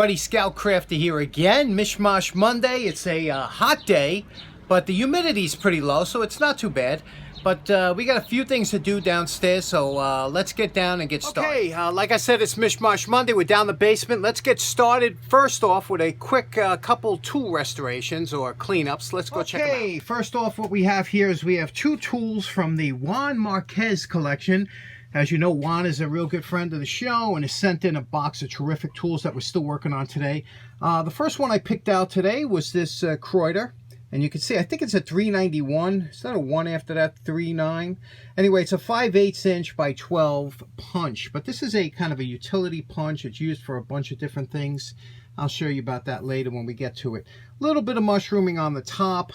Buddy Scout Crafter here again. Mishmash Monday. It's a hot day, but the humidity's pretty low, so it's not too bad. But we got a few things to do downstairs, so let's get down and get started. Okay, like I said, it's Mishmash Monday. We're down the basement. Let's get started first off with a quick couple tool restorations or cleanups. Let's go check them out. Okay, first off, what we have here is we have two tools from the Juan Marquez collection. As you know, Juan is a real good friend of the show and has sent in a box of terrific tools that we're still working on today. The first one I picked out today was this Kraeuter. And you can see, I think it's a 391. Is that a 1 after that? 39. Anyway, it's a 5/8 inch by 12 punch. But this is a kind of a utility punch. It's used for a bunch of different things. I'll show you about that later when we get to it. A little bit of mushrooming on the top.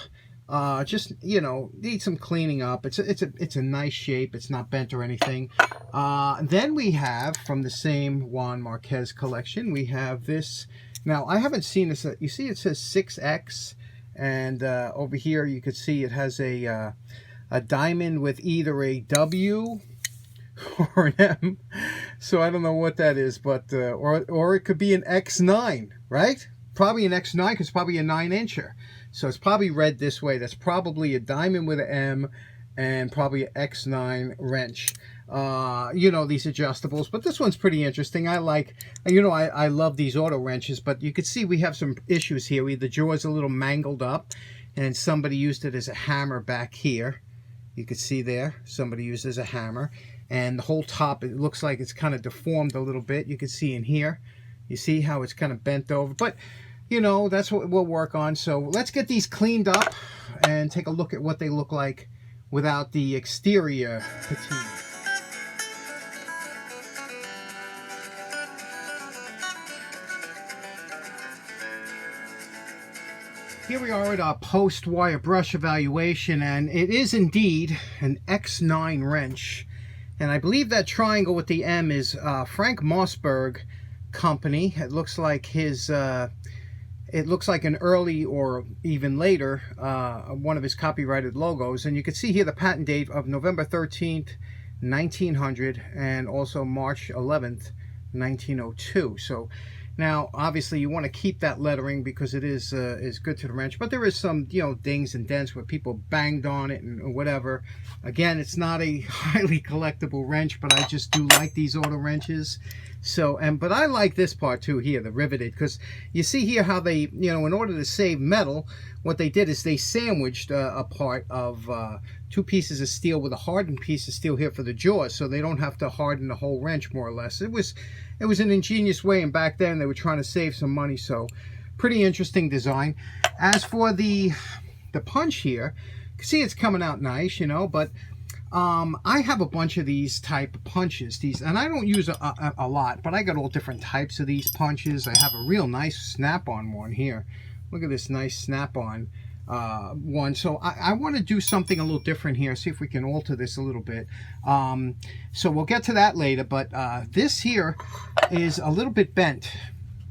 Just, you know, need some cleaning up. It's a nice shape. It's not bent or anything. Then we have, from the same Juan Marquez collection, we have this. Now, I haven't seen this. You see it says 6X. And over here you can see it has a diamond with either a W or an M. So I don't know what that is, but or it could be an X-9, right? Probably an X-9 because it's probably a 9-incher. So it's probably read this way. That's probably a diamond with an M and probably an X-9 wrench. You know, these adjustables, but this one's pretty interesting. I like, you know, I love these auto wrenches, but you can see we have some issues here. The jaw's a little mangled up, and somebody used it as a hammer back here. You can see there, somebody used it as a hammer, and the whole top, it looks like it's kind of deformed a little bit. You can see in here, you see how it's kind of bent over, but you know, that's what we'll work on. So let's get these cleaned up and take a look at what they look like without the exterior patina. Here we are at our post-wire brush evaluation, and it is indeed an X-9 wrench. And I believe that triangle with the M is Frank Mossberg company. It looks like his, it looks like an early or even later, one of his copyrighted logos. And you can see here the patent date of November 13th, 1900, and also March 11th, 1902. So now, obviously, you want to keep that lettering because it is good to the wrench. But there is some, you know, dings and dents where people banged on it and whatever. Again, it's not a highly collectible wrench, but I just do like these auto wrenches. So, but I like this part too here, the riveted, because you see here how they, you know, in order to save metal, what they did is they sandwiched a part of two pieces of steel with a hardened piece of steel here for the jaws, so they don't have to harden the whole wrench, more or less. It was an ingenious way, and back then they were trying to save some money, so pretty interesting design. As for the punch here, you can see it's coming out nice, you know, but I have a bunch of these type of punches, and I don't use a lot, but I got all different types of these punches. I have a real nice snap-on one here. Look at this nice snap-on one. So I want to do something a little different here, see if we can alter this a little bit. So we'll get to that later, but this here is a little bit bent.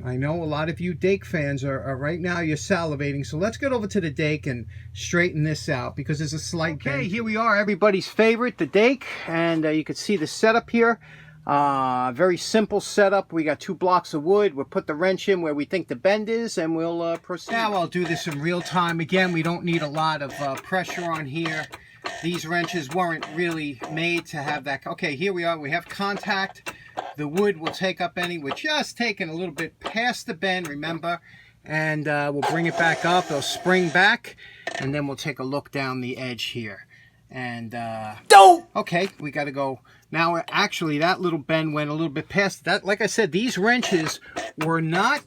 I know a lot of you Dake fans are right now, you're salivating, so let's get over to the Dake and straighten this out because there's a slight bend. Okay, here we are, everybody's favorite, the Dake, and you can see the setup here. Very simple setup. We got 2 blocks of wood. We'll put the wrench in where we think the bend is, and we'll proceed. Now I'll do this in real time. Again, we don't need a lot of pressure on here. These wrenches weren't really made to have that. Okay, here we are. We have contact. The wood will take up any. We're just taking a little bit past the bend, remember, and we'll bring it back up. It'll spring back, and then we'll take a look down the edge here. And okay, we got to go. Now, actually, that little bend went a little bit past that. Like I said, these wrenches were not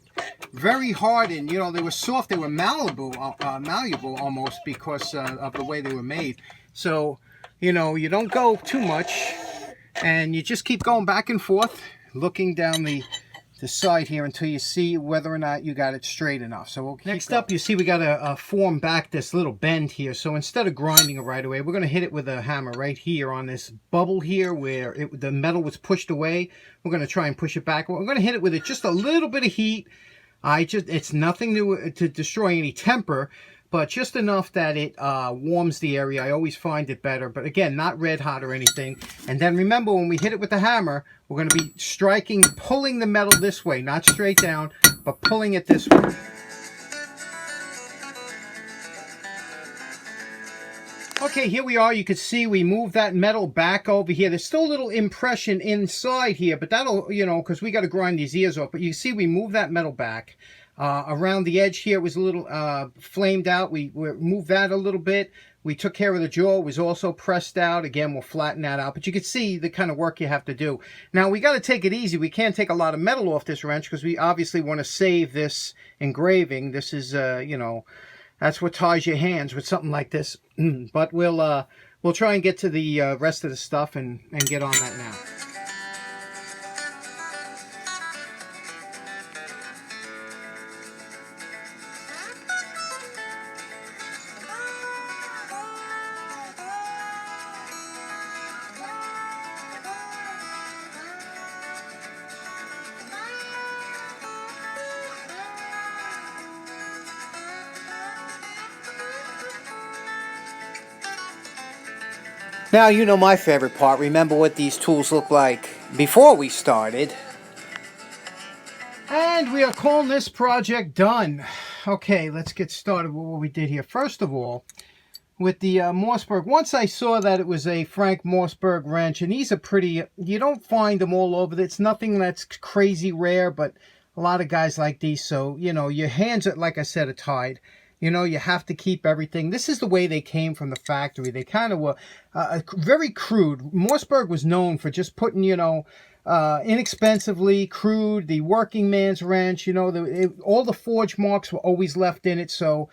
very hard, and you know, they were soft. They were malleable almost because of the way they were made. So, you know, you don't go too much, and you just keep going back and forth, looking down the side here until you see whether or not you got it straight enough. So we'll keep Next up, you see we got to form back this little bend here. So instead of grinding it right away, we're going to hit it with a hammer right here on this bubble here where the metal was pushed away. We're going to try and push it back. We're going to hit it with just a little bit of heat. It's nothing to destroy any temper, but just enough that it warms the area. I always find it better, but again, not red hot or anything. And then remember, when we hit it with the hammer, we're going to be striking, pulling the metal this way, not straight down, but pulling it this way. Okay, here we are. You can see we moved that metal back over here. There's still a little impression inside here, but that'll, you know, because we got to grind these ears off. But you see we moved that metal back. Around the edge here was a little flamed out. We moved that a little bit. We took care of the jaw. It was also pressed out. Again, we'll flatten that out. But you can see the kind of work you have to do. Now, we got to take it easy. We can't take a lot of metal off this wrench because we obviously want to save this engraving. This is, you know, that's what ties your hands with something like this. But we'll try and get to the rest of the stuff and get on that now. Now, you know my favorite part. Remember what these tools look like before we started. And we are calling this project done. Okay, let's get started with what we did here. First of all, with the Mossberg, once I saw that it was a Frank Mossberg wrench, and these are pretty, you don't find them all over. It's nothing that's crazy rare, but a lot of guys like these. So, you know, your hands, are, like I said, are tied. You know, you have to keep everything. This is the way they came from the factory. They kind of were very crude. Mossberg was known for just putting, you know, inexpensively, crude, the working man's wrench, you know, all the forge marks were always left in it. So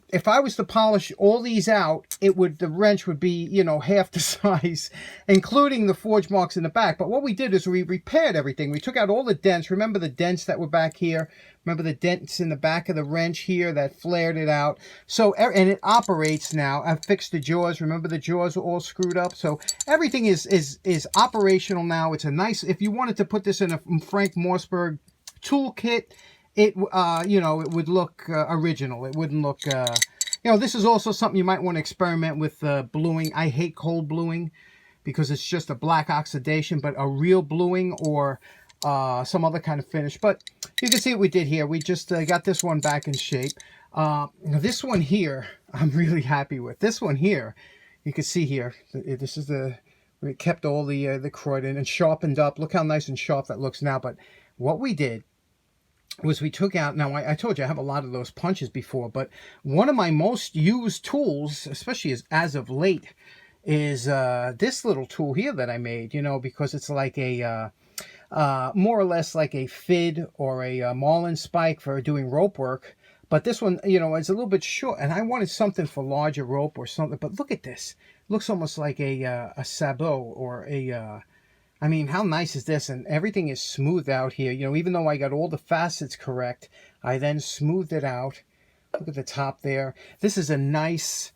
if I was to polish all these out, the wrench would be, you know, half the size, including the forge marks in the back. But what we did is we repaired everything. We took out all the dents. Remember the dents that were back here? Remember the dents in the back of the wrench here that flared it out? So, and it operates now. I fixed the jaws. Remember the jaws were all screwed up? So everything is operational now. It's a nice, if you wanted to put this in a Frank Mossberg toolkit, it, you know, it would look original. It wouldn't look, you know, this is also something you might want to experiment with bluing. I hate cold bluing because it's just a black oxidation, but a real bluing or some other kind of finish. But you can see what we did here. We just got this one back in shape. This one here, I'm really happy with. This one here, you can see here, this is we kept all the Kraeuter and sharpened up. Look how nice and sharp that looks now. But what we did was we took out, now I told you I have a lot of those punches before, but one of my most used tools, especially as of late, is this little tool here that I made, you know, because it's like a more or less like a fid or a marlin spike for doing rope work. But this one, you know, is a little bit short, and I wanted something for larger rope or something. But look at this. It looks almost like a sabot or a, I mean, how nice is this? And everything is smoothed out here. You know, even though I got all the facets correct, I then smoothed it out. Look at the top there. This is a nice,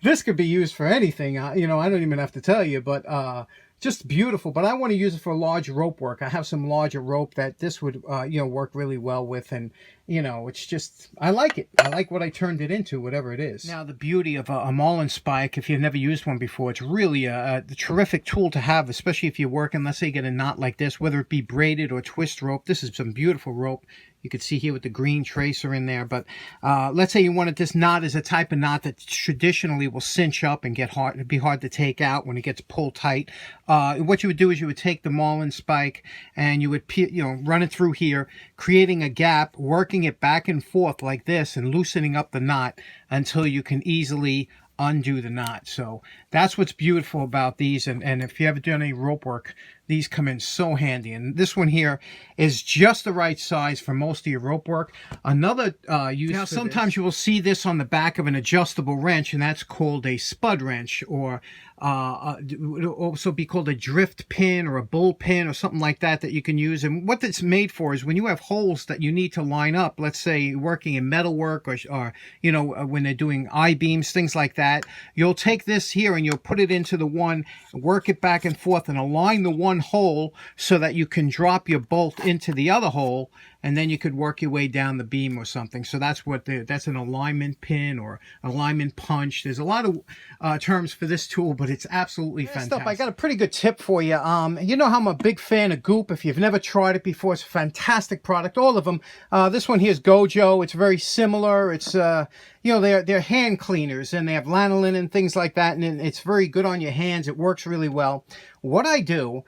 this could be used for anything. You know, I don't even have to tell you, but just beautiful. But I want to use it for large rope work. I have some larger rope that this would, you know, work really well with. And, you know, it's just, I like it. I like what I turned it into, whatever it is. Now, the beauty of a marlin spike, if you've never used one before, it's really a terrific tool to have, especially if you're working, let's say you get a knot like this, whether it be braided or twist rope. This is some beautiful rope. You can see here with the green tracer in there. But let's say you wanted this knot as a type of knot that traditionally will cinch up and be hard to take out when it gets pulled tight. What you would do is you would take the marlin spike and you would, you know, run it through here, creating a gap, working it back and forth like this and loosening up the knot until you can easily undo the knot. So that's what's beautiful about these. And if you ever done any rope work, these come in so handy. And this one here is just the right size for most of your rope work. Another use, now sometimes you will see this on the back of an adjustable wrench, and that's called a spud wrench, or it would also be called a drift pin or a bull pin or something like that you can use. And what it's made for is when you have holes that you need to line up, let's say working in metal work or you know, when they're doing I-beams, things like that, you'll take this here and you'll put it into the one, work it back and forth and align the one hole so that you can drop your bolt into the other hole and then you could work your way down the beam or something. So that's what that's an alignment pin or alignment punch. There's a lot of terms for this tool, but it's absolutely fantastic. I got a pretty good tip for you. You know how I'm a big fan of Goop. If you've never tried it before, it's a fantastic product. All of them. This one here is Gojo. It's very similar. It's you know, they're hand cleaners, and they have lanolin and things like that, and it's very good on your hands. It works really well. What I do,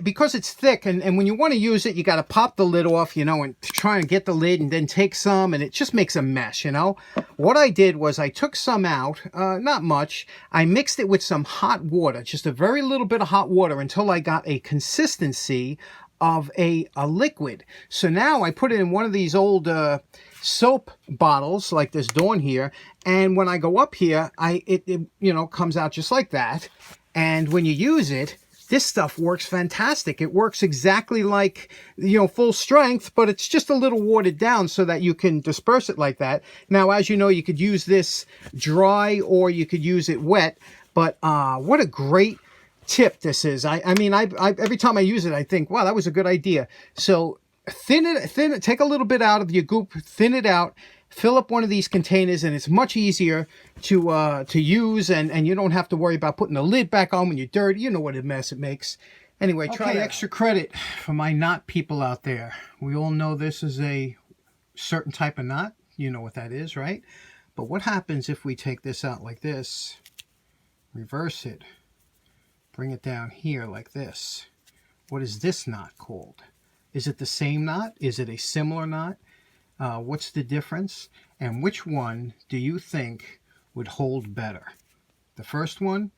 because it's thick, and when you want to use it, you got to pop the lid off, you know, and try and get the lid and then take some, and it just makes a mess, you know. What I did was I took some out, not much. I mixed it with some hot water, just a very little bit of hot water, until I got a consistency of a liquid. So now I put it in one of these old soap bottles like this Dawn here, and when I go up here, it you know, comes out just like that. And when you use it, this stuff works fantastic. It works exactly like, you know, full strength, but it's just a little watered down so that you can disperse it like that. Now, as you know, you could use this dry or you could use it wet, but what a great tip this is. I mean, every time I use it, I think, wow, that was a good idea. So thin it, take a little bit out of your Goop, thin it out, fill up one of these containers, and it's much easier to use, and you don't have to worry about putting the lid back on when you're dirty. You know what a mess it makes. Anyway, try extra credit for my knot people out there. We all know this is a certain type of knot. You know what that is, right? But what happens if we take this out like this, reverse it, bring it down here like this? What is this knot called? Is it the same knot? Is it a similar knot? What's the difference? And which one do you think would hold better? The first one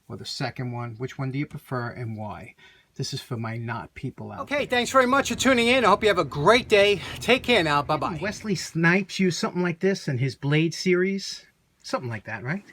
or the second one? Which one do you prefer and why? This is for my knot people out there. Okay, thanks very much for tuning in. I hope you have a great day. Take care now. Bye-bye. Wesley Snipes used something like this in his Blade series. Something like that, right?